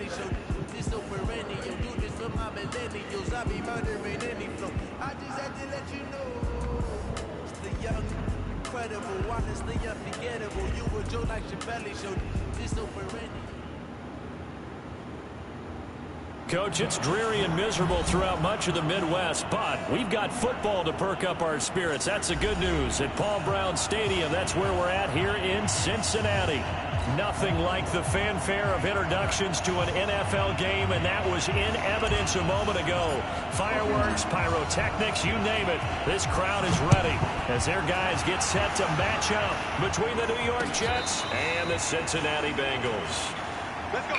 Chappelle show. This so perennial, do this for my millennials. I be murdering any flow. I just had to let you know. It's the young, incredible, honestly unforgettable. You were Joe like Chappelle show. This so perennial. Coach, it's dreary and miserable throughout much of the Midwest, but we've got football to perk up our spirits. That's the good news. At Paul Brown Stadium, that's where we're at here in Cincinnati. Nothing like the fanfare of introductions to an NFL game, and that was in evidence a moment ago. Fireworks, pyrotechnics, you name it. This crowd is ready as their guys get set to match up between the New York Jets and the Cincinnati Bengals. Let's go.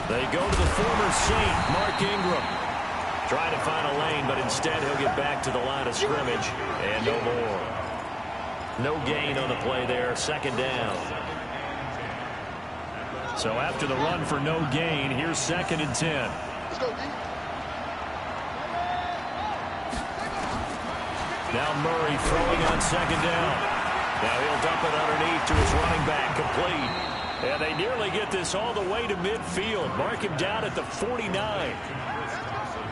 They go to the former Saint, Mark Ingram. Trying to find a lane, but instead he'll get back to the line of scrimmage. And no more. No gain on the play there. Second down. So after the run for no gain, here's 2nd and 10. Now Murray throwing on 2nd down. Now he'll dump it underneath to his running back, complete. And they nearly get this all the way to midfield. Mark him down at the 49.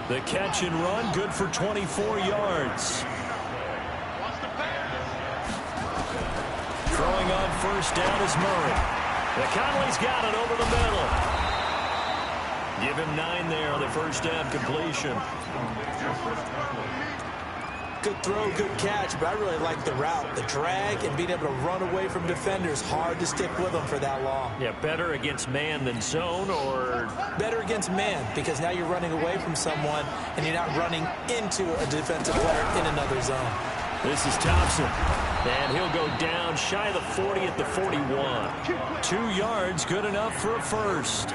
The catch and run, good for 24 yards. Throwing on 1st down is Murray. Conley's got it over the middle. Give him 9 there on the 1st down completion. Good throw, good catch, but I really like the route. The drag and being able to run away from defenders. Hard to stick with them for that long. Yeah, better against man than zone, or? Better against man, because now you're running away from someone and you're not running into a defensive player in another zone. This is Thompson, and he'll go down shy of the 40 at the 41. 2 yards, good enough for a first.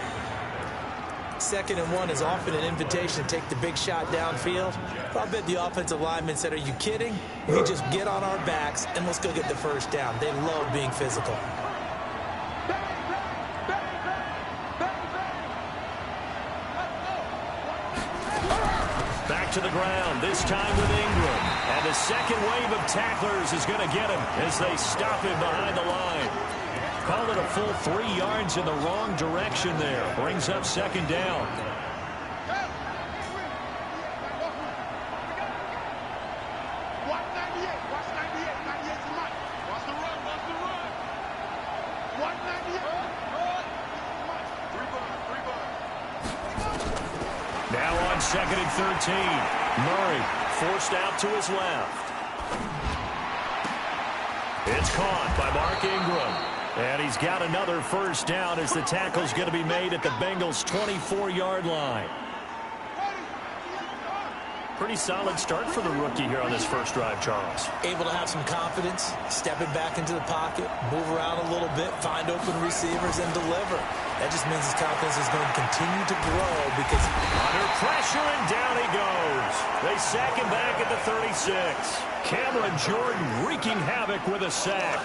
2nd and 1 is often an invitation to take the big shot downfield. But I bet the offensive lineman said, are you kidding? We just get on our backs and let's go get the 1st down. They love being physical. Back to the ground, this time with Ingram. And the second wave of tacklers is going to get him as they stop him behind the line. Called it a full 3 yards in the wrong direction there. Brings up 2nd down. Now on 2nd and 13. Murray forced out to his left. It's caught by Mark Ingram. And he's got another 1st down as the tackle's going to be made at the Bengals' 24-yard line. Pretty solid start for the rookie here on this first drive, Charles. Able to have some confidence, stepping back into the pocket, move around a little bit, find open receivers, and deliver. That just means his confidence is going to continue to grow because... Under pressure, and down he goes. They sack him back at the 36. Cameron Jordan wreaking havoc with a sack.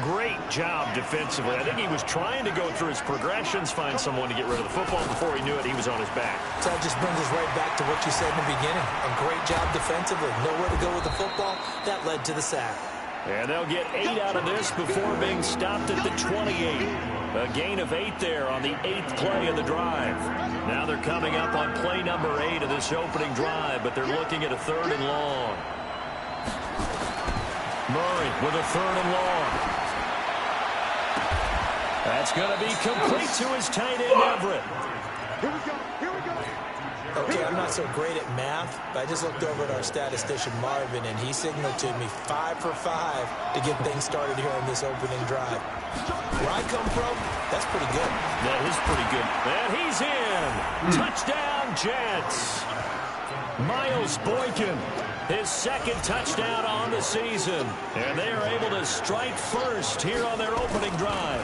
Great job defensively. I think he was trying to go through his progressions, find someone to get rid of the football. Before he knew it, he was on his back. So that just brings us right back to what you said in the beginning. A great job defensively. Nowhere to go with the football. That led to the sack. And they'll get 8 out of this before being stopped at the 28. A gain of 8 there on the 8th play of the drive. Now they're coming up on play number 8 of this opening drive, but they're looking at a 3rd and long. Murray with a 3rd and long. That's going to be complete to his tight end, Everett. Here we go. Here we go. Okay, I'm not so great at math, but I just looked over at our statistician, Marvin, and he signaled to me 5 for 5 to get things started here on this opening drive. Where I come from, that's pretty good. That is pretty good. And he's in. Touchdown, Jets. Miles Boykin, his 2nd touchdown on the season. And they are able to strike first here on their opening drive.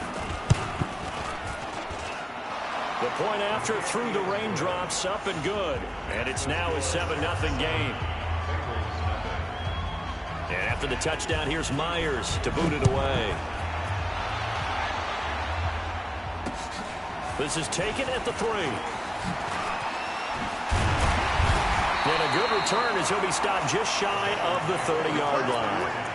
The point after through the raindrops, up and good. And it's now a 7-0 game. And after the touchdown, here's Myers to boot it away. This is taken at the 3. And a good return as he'll be stopped just shy of the 30-yard line.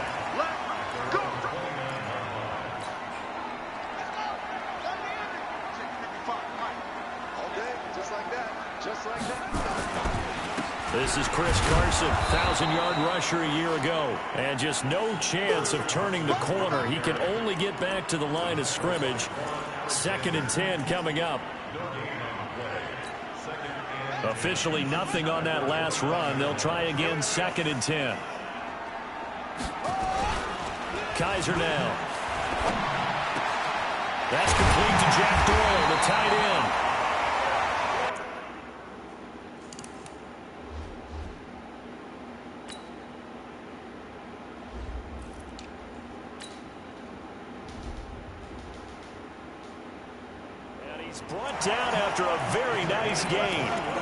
This is Chris Carson, 1,000-yard rusher a year ago. And just no chance of turning the corner. He can only get back to the line of scrimmage. 2nd and 10 coming up. Officially nothing on that last run. They'll try again, 2nd and 10. Kaiser now. That's complete to Jack Doyle, the tight end. And he's brought down after a very nice gain.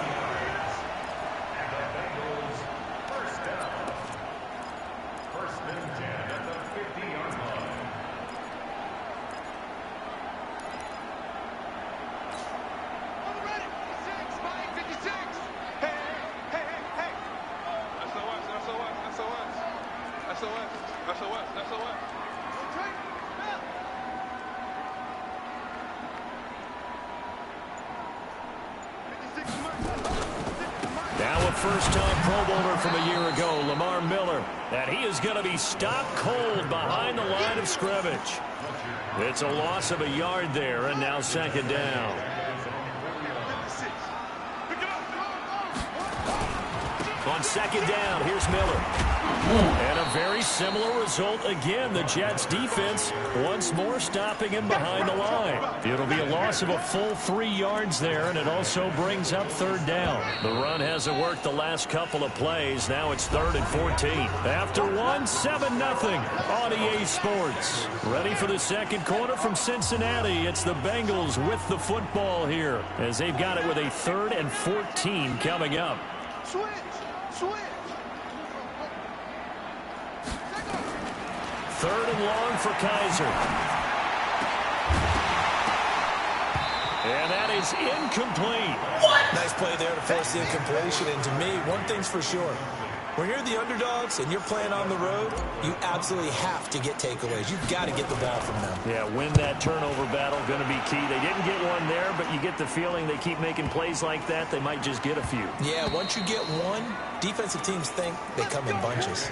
First-time Pro Bowler from a year ago, Lamar Miller. And he is going to be stopped cold behind the line of scrimmage. It's a loss of a yard there, and now 2nd down. On 2nd down, here's Miller. And a very similar result again. The Jets defense once more stopping him behind the line. It'll be a loss of a full 3 yards there, and it also brings up 3rd down. The run hasn't worked the last couple of plays. Now it's 3rd and 14. After 7-0 on EA Sports. Ready for the second quarter from Cincinnati. It's the Bengals with the football here as they've got it with a 3rd and 14 coming up. Switch! 3rd and long for Kaiser. And that is incomplete. What? Nice play there to force the incompletion. And to me, one thing's for sure. When you're the underdogs and you're playing on the road, you absolutely have to get takeaways. You've got to get the ball from them. Yeah, win that turnover battle, going to be key. They didn't get one there, but you get the feeling they keep making plays like that, they might just get a few. Yeah, once you get one, defensive teams think they come in bunches.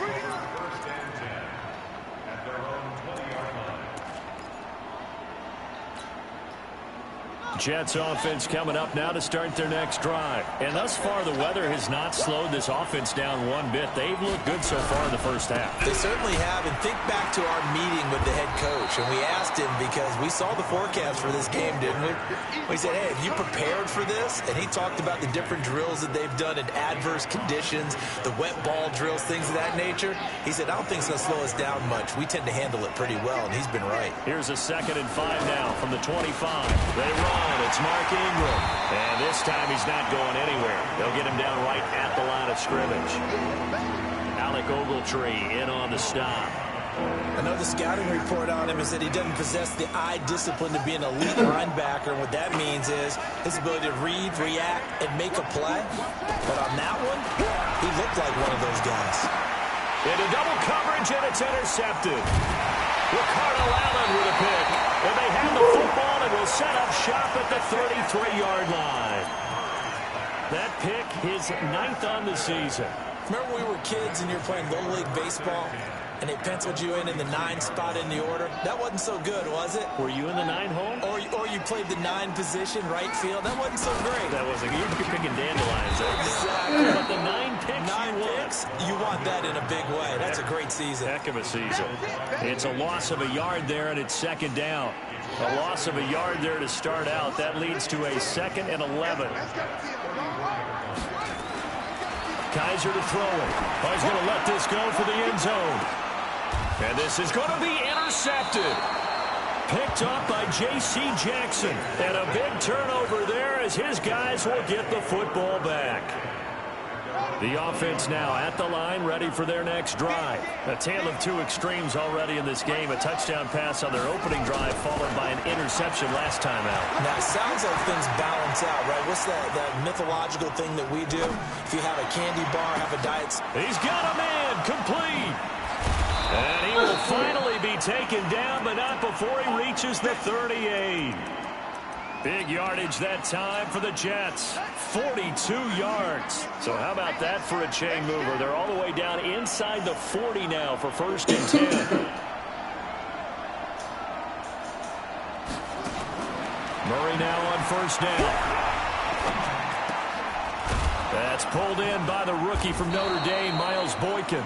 Jets offense coming up now to start their next drive. And thus far, the weather has not slowed this offense down one bit. They've looked good so far in the first half. They certainly have. And think back to our meeting with the head coach. And we asked him because we saw the forecast for this game, didn't we? We said, hey, have you prepared for this? And he talked about the different drills that they've done in adverse conditions, the wet ball drills, things of that nature. He said, I don't think it's going to slow us down much. We tend to handle it pretty well, and he's been right. Here's a 2nd and 5 now from the 25. They run. It's Mark Ingram. And this time he's not going anywhere. They'll get him down right at the line of scrimmage. Alec Ogletree in on the stop. Another scouting report on him is that he doesn't possess the eye discipline to be an elite linebacker. And what that means is his ability to read, react, and make a play. But on that one, he looked like one of those guys. Into double coverage, and it's intercepted. Ricardo Allen with a pick. And they have the football and will set up shop at the 33-yard line. That pick, his 9th on the season. Remember we were kids and you were playing Little League Baseball? And they penciled you in the 9 spot in the order. That wasn't so good, was it? Were you in the 9 hole? Or you played the 9 position, right field. That wasn't so great. That wasn't. You're picking dandelions. Exactly. But the 9 picks, you want that in a big way. That's a great season. Heck of a season. It's a loss of a yard there, and it's 2nd down. A loss of a yard there to start out. That leads to a 2nd and 11. Kaiser to throw it. Oh, he's going to let this go for the end zone. And this is going to be intercepted. Picked up by J.C. Jackson. And a big turnover there as his guys will get the football back. The offense now at the line, ready for their next drive. A tale of two extremes already in this game. A touchdown pass on their opening drive, followed by an interception last time out. Now, it sounds like things balance out, right? What's that mythological thing that we do? If you have a candy bar, have a diet. He's got a man, complete. And he will finally be taken down, but not before he reaches the 38. Big yardage that time for the Jets. 42 yards. So how about that for a chain mover? They're all the way down inside the 40 now for 1st and 10. Murray now on 1st down. That's pulled in by the rookie from Notre Dame, Miles Boykin.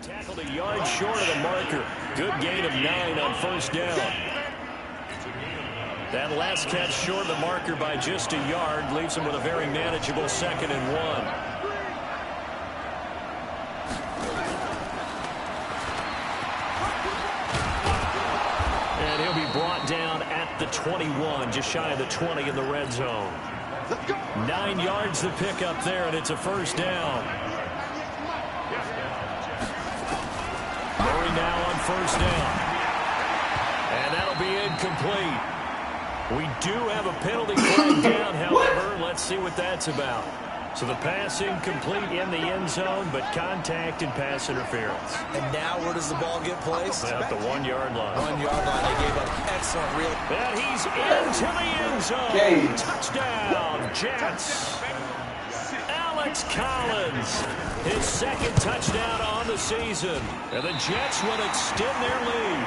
Tackled a yard short of the marker. Good gain of 9 on first down. That last catch short of the marker by just a yard leaves him with a very manageable 2nd and 1. And he'll be brought down at the 21, just shy of the 20 in the red zone. 9 yards to pick up there, and it's a first down. Murray now on first down. And that'll be incomplete. We do have a penalty flag down, however. Let's see what that's about. So the pass incomplete in the end zone, but contact and pass interference. And now where does the ball get placed? At the 1-yard line. 1-yard line. They gave up excellent real. And he's into the end zone. Touchdown, Jets. Alex Collins, his 2nd touchdown on the season. And the Jets will extend their lead.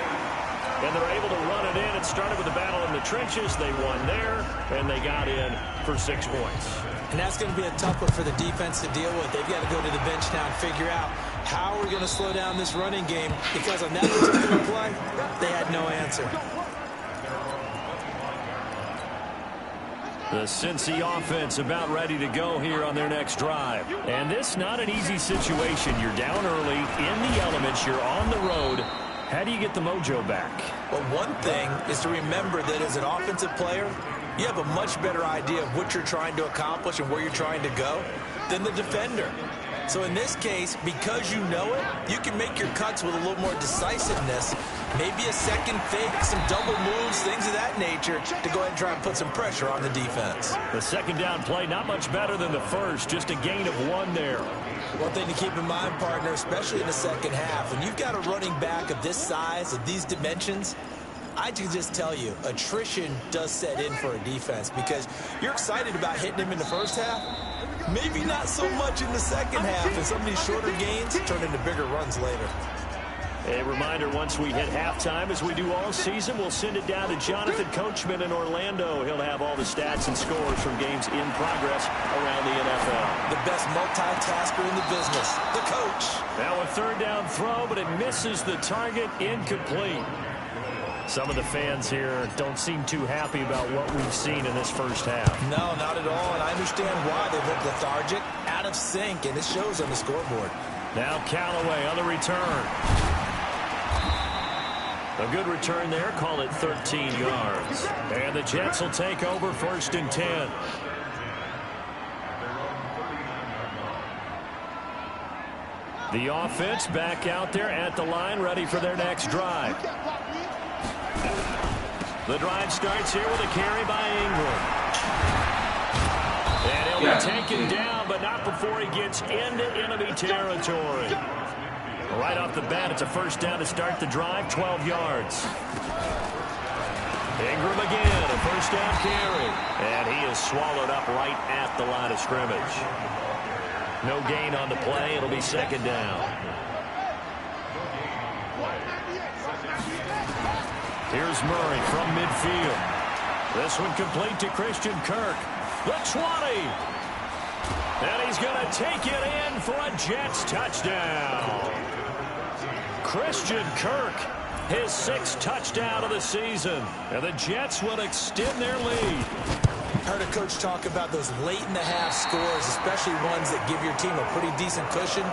And they're able to run it in. It started with a battle in the trenches. They won there, and they got in for 6 points. And that's going to be a tough one for the defense to deal with. They've got to go to the bench now and figure out how we're going to slow down this running game, because on that particular play, they had no answer. The Cincy offense about ready to go here on their next drive. And this not an easy situation. You're down early, in the elements, you're on the road. How do you get the mojo back? Well, one thing is to remember that as an offensive player, you have a much better idea of what you're trying to accomplish and where you're trying to go than the defender. So in this case, because you know it, you can make your cuts with a little more decisiveness, maybe a second fake, some double moves, things of that nature, to go ahead and try and put some pressure on the defense. The 2nd down play, not much better than the first, just a gain of 1 there. One thing to keep in mind, partner, especially in the second half, when you've got a running back of this size, of these dimensions, I can just tell you, attrition does set in for a defense, because you're excited about hitting him in the first half, maybe not so much in the second half, and some of these shorter gains turn into bigger runs later. A reminder, once we hit halftime, as we do all season, we'll send it down to Jonathan Coachman in Orlando. He'll have all the stats and scores from games in progress around the NFL. The best multitasker in the business, the coach. Now a 3rd down throw, but it misses the target, incomplete. Some of the fans here don't seem too happy about what we've seen in this first half. No, not at all, and I understand why. They look lethargic, out of sync, and it shows on the scoreboard. Now Callaway on the return. A good return there, call it 13 yards. And the Jets will take over 1st and 10. The offense back out there at the line, ready for their next drive. The drive starts here with a carry by Ingram. And he'll be taken down, but not before he gets into enemy territory. Right off the bat, it's a first down to start the drive, 12 yards. Ingram again, a first down carry. And he is swallowed up right at the line of scrimmage. No gain on the play. It'll be 2nd down. Here's Murray from midfield. This one complete to Christian Kirk. The 20. And he's going to take it in for a Jets touchdown. Christian Kirk, his 6th touchdown of the season. And the Jets will extend their lead. Heard a coach talk about those late-in-the-half scores, especially ones that give your team a pretty decent cushion.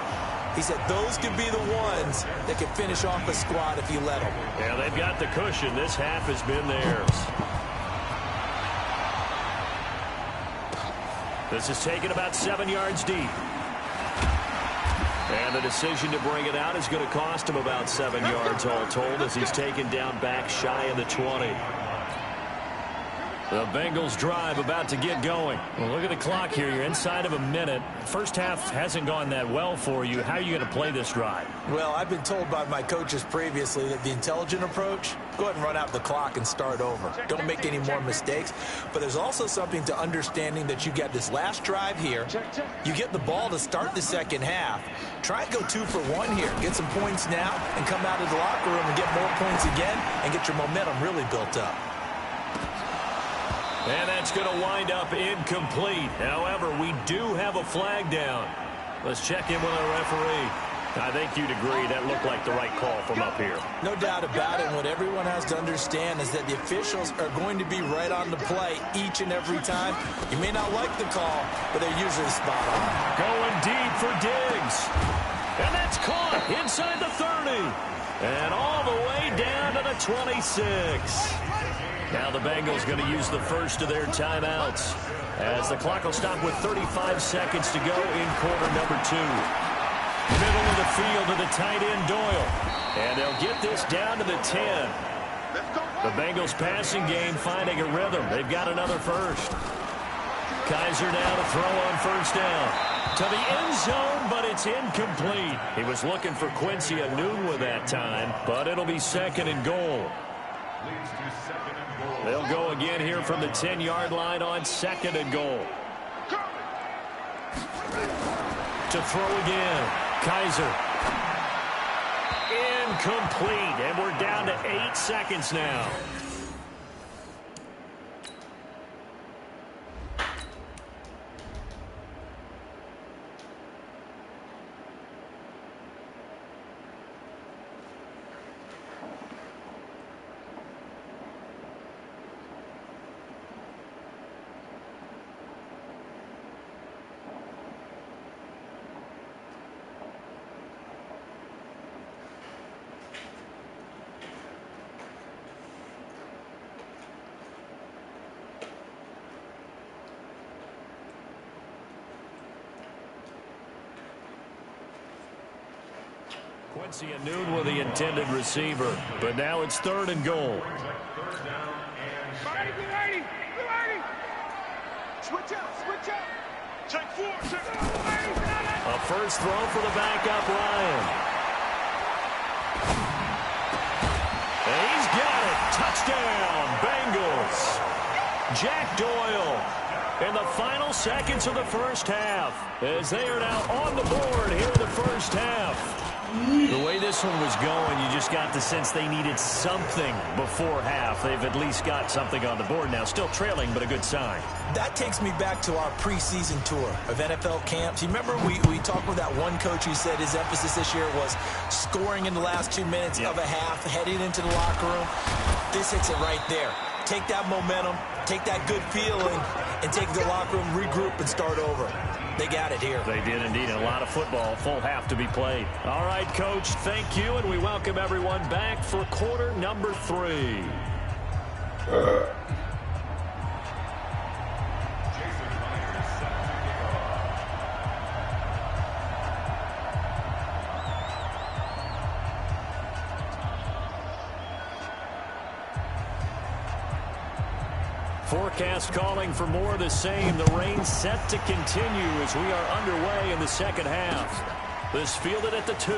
He said those could be the ones that could finish off a squad if you let them. Yeah, they've got the cushion. This half has been theirs. This is taken about 7 yards deep. And the decision to bring it out is going to cost him about 7 yards all told, as he's taken down back shy of the 20. The Bengals drive about to get going. Well, look at the clock here. You're inside of a minute. First half hasn't gone that well for you. How are you going to play this drive? Well, I've been told by my coaches previously that the intelligent approach, go ahead and run out the clock and start over. Don't make any more mistakes. But there's also something to understanding that you got this last drive here. You get the ball to start the second half. Try and go 2 for 1 here. Get some points now and come out of the locker room and get more points again and get your momentum really built up. And that's going to wind up incomplete. However, we do have a flag down. Let's check in with our referee. I think you'd agree that looked like the right call from up here. No doubt about it. What everyone has to understand is that the officials are going to be right on the play each and every time. You may not like the call, but they're usually spot on. Going deep for Diggs. And that's caught inside the 30. And all the way down to the 26. Now the Bengals going to use the first of their timeouts, as the clock will stop with 35 seconds to go in quarter number 2. Middle of the field to the tight end, Doyle. And they'll get this down to the 10. The Bengals passing game finding a rhythm. They've got another first. Kaiser now to throw on first down. To the end zone, but it's incomplete. He was looking for Quincy Enunwa that time, but it'll be second and goal. They'll go again here from the 10-yard line on second and goal. To throw again. Kaiser. Incomplete, and we're down to 8 seconds now. Quincy Enunwa, the intended receiver, but now it's third and goal. Switch out. Check 4. A first throw for the backup Ryan. And he's got it. Touchdown, Bengals. Jack Doyle in the final seconds of the first half, as they are now on the board here in the first half. The way this one was going, you just got the sense they needed something before half. They've at least got something on the board now. Still trailing, but a good sign. That takes me back to our preseason tour of NFL camps. You remember we talked with that one coach who said his emphasis this year was scoring in the last 2 minutes of a half, heading into the locker room. This hits it right there. Take that momentum, take that good feeling, and take the locker room, regroup, and start over. They got it here. They did indeed. A lot of football, full half to be played. All right, Coach, thank you, and we welcome everyone back for quarter number 3. Forecast calling for more of the same. The rain set to continue as we are underway in the second half. This fielded at the 2.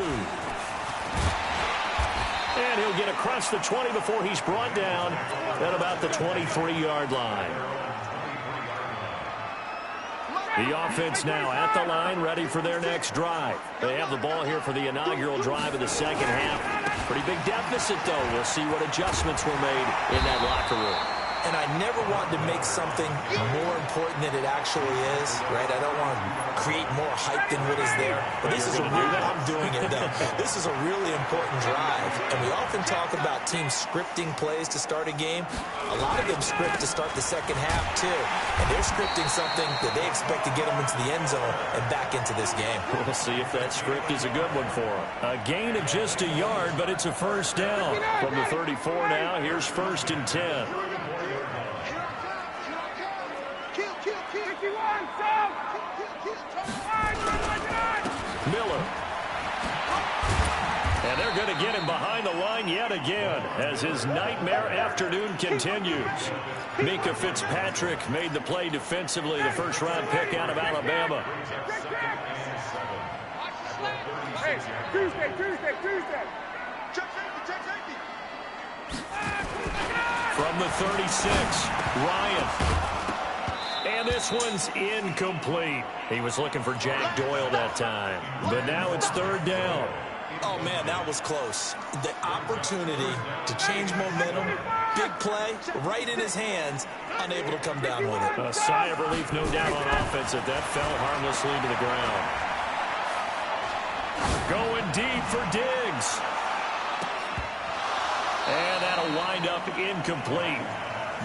And he'll get across the 20 before he's brought down at about the 23-yard line. The offense now at the line, ready for their next drive. They have the ball here for the inaugural drive of the second half. Pretty big deficit, though. We'll see what adjustments were made in that locker room. And I never want to make something more important than it actually is, right? I don't want to create more hype than what is there. But this is a real, I'm doing it though. This is a really important drive. And we often talk about teams scripting plays to start a game. A lot of them script to start the second half too. And they're scripting something that they expect to get them into the end zone and back into this game. We'll see if that script is a good one for them. A gain of just a yard, but it's a first down. From the 34 now, here's 1st and 10. Miller. And they're going to get him behind the line yet again as his nightmare afternoon continues. Minka Fitzpatrick made the play defensively, the first-round pick out of Alabama. Hey, Tuesday. From the 36, Ryan. And this one's incomplete. He was looking for Jack Doyle that time. But now it's 3rd down. Oh, man, that was close. The opportunity to change momentum, big play, right in his hands, unable to come down with it. A sigh of relief, no doubt, on offense that fell harmlessly to the ground. Going deep for Diggs. And that'll wind up incomplete.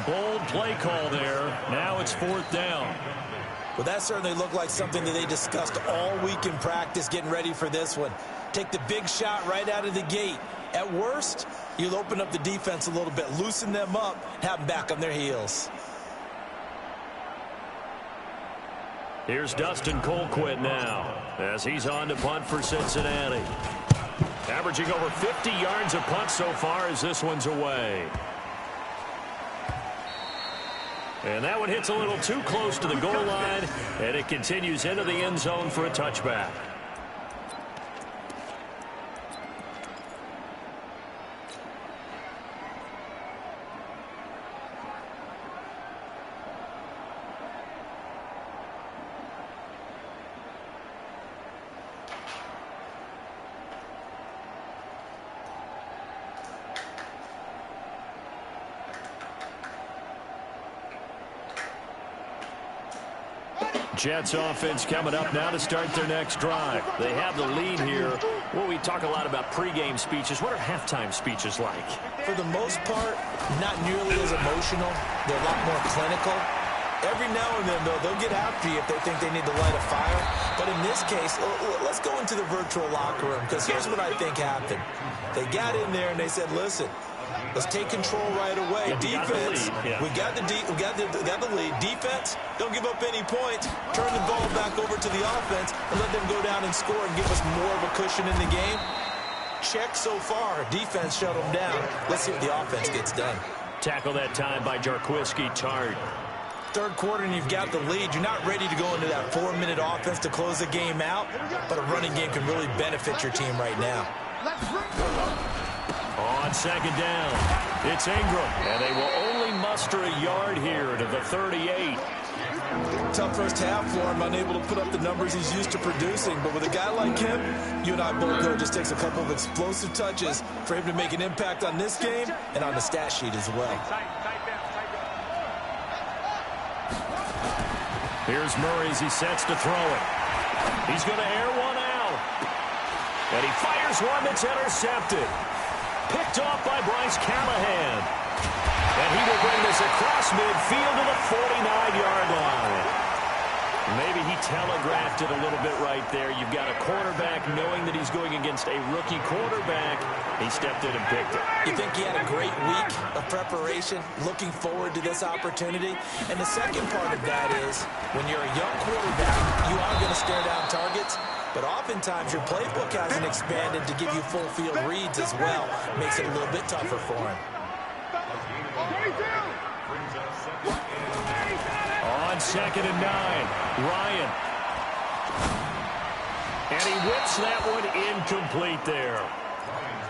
Bold play call there. Now it's 4th down. Well, that certainly looked like something that they discussed all week in practice getting ready for this one. Take the big shot right out of the gate. At worst, you'll open up the defense a little bit, loosen them up, have them back on their heels. Here's Dustin Colquitt now as he's on to punt for Cincinnati. Averaging over 50 yards a punt so far as this one's away. And that one hits a little too close to the goal line, and it continues into the end zone for a touchback. Jets offense coming up now to start their next drive. They have the lead here. Well, we talk a lot about pregame speeches. What are halftime speeches like? For the most part, not nearly as emotional. They're a lot more clinical. Every now and then, though, they'll get after you if they think they need to light a fire. But in this case, let's go into the virtual locker room, because here's what I think happened. They got in there and they said, listen, let's take control right away. Defense, we got the lead. Defense, don't give up any points. Turn the ball back over to the offense and let them go down and score and give us more of a cushion in the game. Check so far. Defense shut them down. Let's see what the offense gets done. Tackle that time by Jarquiski Tart. Third quarter and you've got the lead. You're not ready to go into that 4-minute offense to close the game out, but a running game can really benefit your team right now. On second down, it's Ingram, and they will only muster a yard here to the 38. Tough first half for him, unable to put up the numbers he's used to producing. But with a guy like him, you and I both know it just takes a couple of explosive touches for him to make an impact on this game and on the stat sheet as well. Here's Murray as he sets to throw it. He's going to air one out. And he fires one that's intercepted. Picked off by Bryce Callahan. And he will bring this across midfield to the 49-yard line. Maybe he telegraphed it a little bit right there. You've got a quarterback knowing that he's going against a rookie quarterback. He stepped in and picked it. You think he had a great week of preparation, looking forward to this opportunity? And the second part of that is, when you're a young quarterback, you are going to stare down targets. But oftentimes your playbook hasn't expanded to give you full field reads as well. Makes it a little bit tougher for him. On second and 9, Ryan. And he whips that one incomplete there.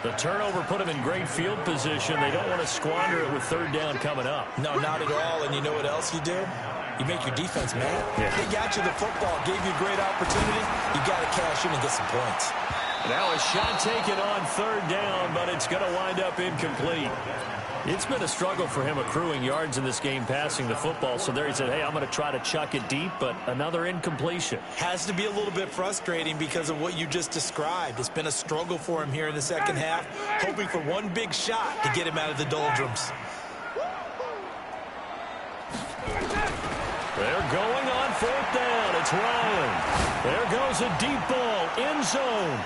The turnover put him in great field position. They don't want to squander it with third down coming up. No, not at all. And you know what else you do? You make your defense mad. Yeah. They got you the football, gave you a great opportunity. You got to cash in and get some points. Now a shot taken on third down, but it's going to wind up incomplete. It's been a struggle for him accruing yards in this game passing the football. So there he said, hey, I'm going to try to chuck it deep, but another incompletion. Has to be a little bit frustrating because of what you just described. It's been a struggle for him here in the second half, hoping for one big shot to get him out of the doldrums. They're going on fourth down. It's Ryan. There goes a deep ball, end zone.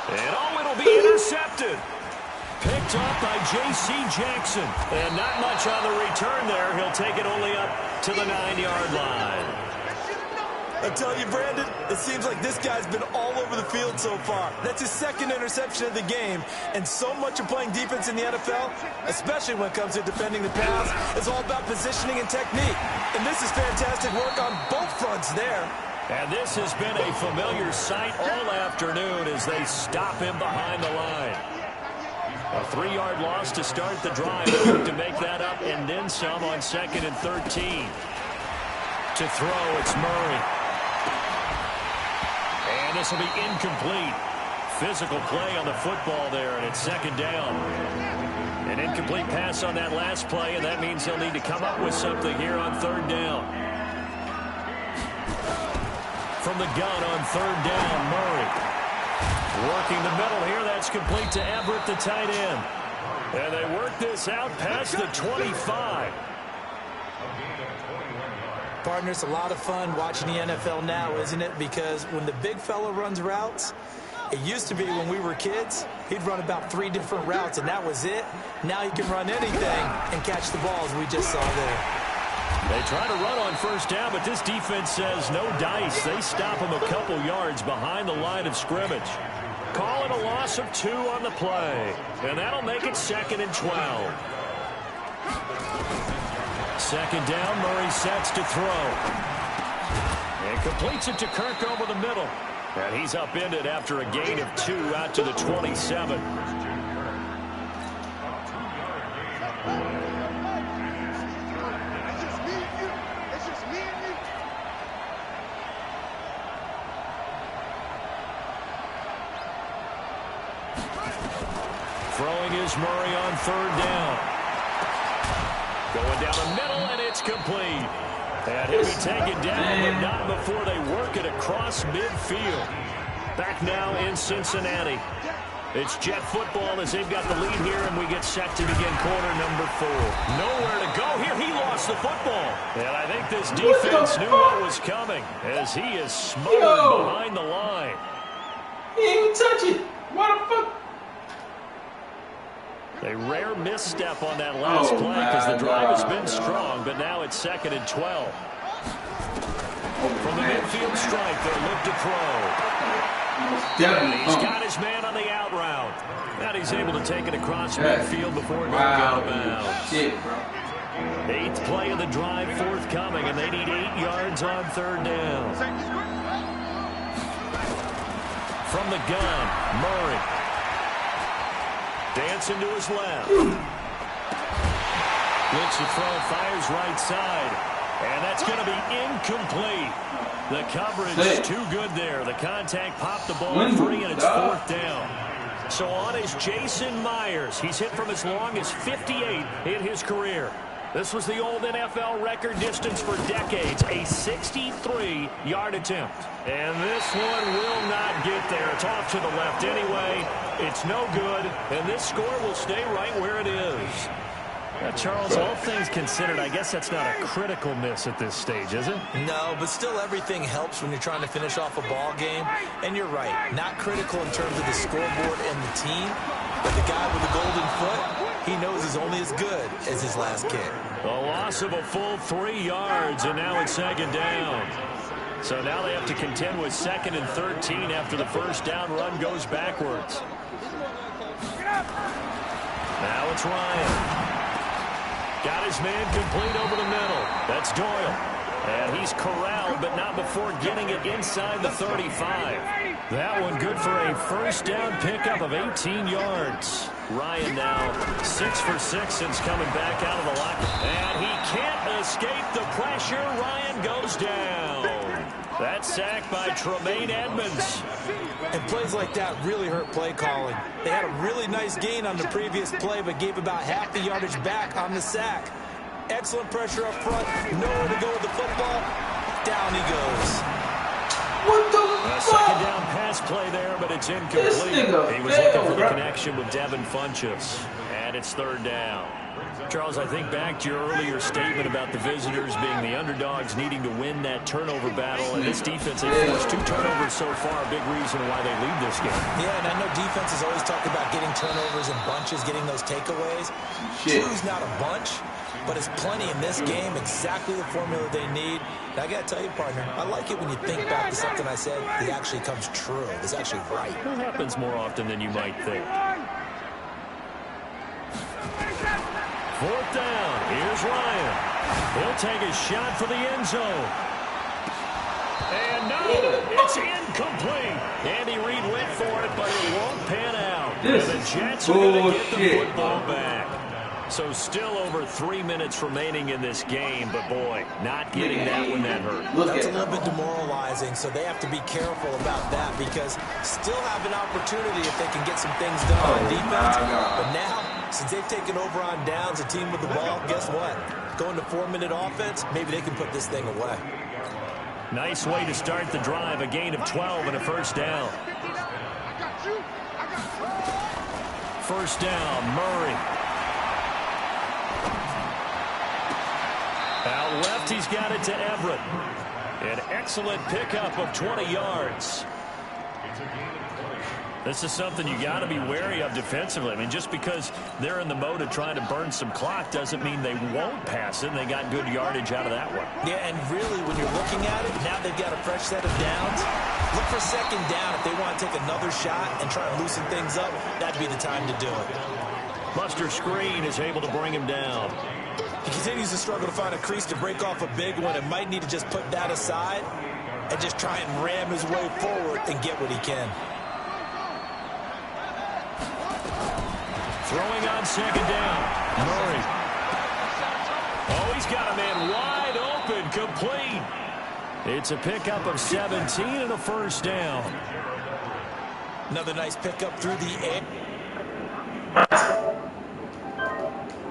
And oh, it'll be intercepted. Picked up by J.C. Jackson. And not much on the return there. He'll take it only up to the 9-yard line. I tell you, Brandon, it seems like this guy's been all over the field so far. That's his second interception of the game. And so much of playing defense in the NFL, especially when it comes to defending the pass, is all about positioning and technique. And this is fantastic work on both fronts there. And this has been a familiar sight all afternoon as they stop him behind the line. A 3-yard loss to start the drive. They look to make that up and then some on second and 13. To throw, it's Murray. And this will be incomplete. Physical play on the football there, and it's second down. An incomplete pass on that last play, and that means they'll need to come up with something here on third down. From the gun on third down, Murray. Working the middle here. That's complete to Everett, the tight end. And they work this out past the 25. Partner, it's a lot of fun watching the NFL now, isn't it? Because when the big fella runs routes, it used to be when we were kids, he'd run about 3 different routes, and that was it. Now he can run anything and catch the balls we just saw there. They try to run on first down, but this defense says no dice. They stop him a couple yards behind the line of scrimmage. Call it a loss of 2 on the play, and that'll make it 2nd and 12. Second down, Murray sets to throw. And completes it to Kirk over the middle. And he's upended after a gain of 2 out to the 27. Throwing is Murray on 3rd down. Going down the middle, and it's complete. And he'll be taken down, but not before they work it across midfield. Back now in Cincinnati. It's Jet football as they've got the lead here, and we get set to begin quarter number 4. Nowhere to go here. He lost the football. And I think this defense knew what was coming as he is smothered behind the line. He didn't even touch it. What the fuck? A rare misstep on that last play because the drive has been strong, but now it's 2nd and 12. From the midfield stripe, they'll look to throw. He's got his man on the out route. And he's able to take it across midfield before going out of bounds. 8th play of the drive forthcoming, and they need 8 yards on 3rd down. From the gun, Murray. Dancing to his left. Looks to throw, fires right side. And that's going to be incomplete. The coverage too good there. The contact popped the ball free, and it's 4th down. So on is Jason Myers. He's hit from as long as 58 in his career. This was the old NFL record distance for decades, a 63-yard attempt. And this one will not get there. It's off to the left anyway. It's no good, and this score will stay right where it is. Charles, all things considered, I guess that's not a critical miss at this stage, is it? No, but still everything helps when you're trying to finish off a ball game. And you're right, not critical in terms of the scoreboard and the team, but the guy with the golden foot, he knows he's only as good as his last kick. A loss of a full 3 yards, and now it's 2nd down. So now they have to contend with 2nd and 13 after the first down run goes backwards. Now it's Ryan. Got his man complete over the middle. That's Doyle. And he's corralled, but not before getting it inside the 35. That one good for a first down pickup of 18 yards. Ryan now 6 for 6 since coming back out of the locker. And he can't escape the pressure. Ryan goes down. That's sacked by Tremaine Edmonds. And plays like that really hurt play calling. They had a really nice gain on the previous play, but gave about half the yardage back on the sack. Excellent pressure up front. Nowhere to go with the football. Down he goes. What the A fuck? second down pass play there, but it's incomplete. He was looking for the connection with Devin Funchess. And it's 3rd down. Charles, I think back to your earlier statement about the visitors being the underdogs needing to win that turnover battle. And this defense, they forced 2 turnovers so far, a big reason why they lead this game. Yeah, and I know defenses always talk about getting turnovers in bunches, getting those takeaways. 2's not a bunch, but it's plenty in this game, exactly the formula they need. And I got to tell you, partner, I like it when you think back to something I said that actually comes true. It's actually right. It happens more often than you might think. 4th down. Here's Ryan. He'll take a shot for the end zone. And no, it's incomplete. Andy Reid went for it, but it won't pan out. And the Jets are going to get the football back. So still over 3 minutes remaining in this game, but boy, not getting that one, that hurt. That's a little bit demoralizing, so they have to be careful about that because still have an opportunity if they can get some things done on defense. But now, since they've taken over on downs, a team with the ball, guess what? Going to 4-minute offense, maybe they can put this thing away. Nice way to start the drive, a gain of 12 and a first down. First down, Murray. Out left, he's got it to Everett. An excellent pickup of 20 yards. This is something you got to be wary of defensively. I mean, just because they're in the mode of trying to burn some clock doesn't mean they won't pass it. And they got good yardage out of that one. Yeah, and really, when you're looking at it, now they've got a fresh set of downs. Look for second down. If they want to take another shot and try and loosen things up, that'd be the time to do it. Buster Screen is able to bring him down. He continues to struggle to find a crease to break off a big one and might need to just put that aside and just try and ram his way forward and get what he can. Throwing on second down. Murray. Oh, he's got a man wide open, complete. It's a pickup of 17 and a first down. Another nice pickup through the air.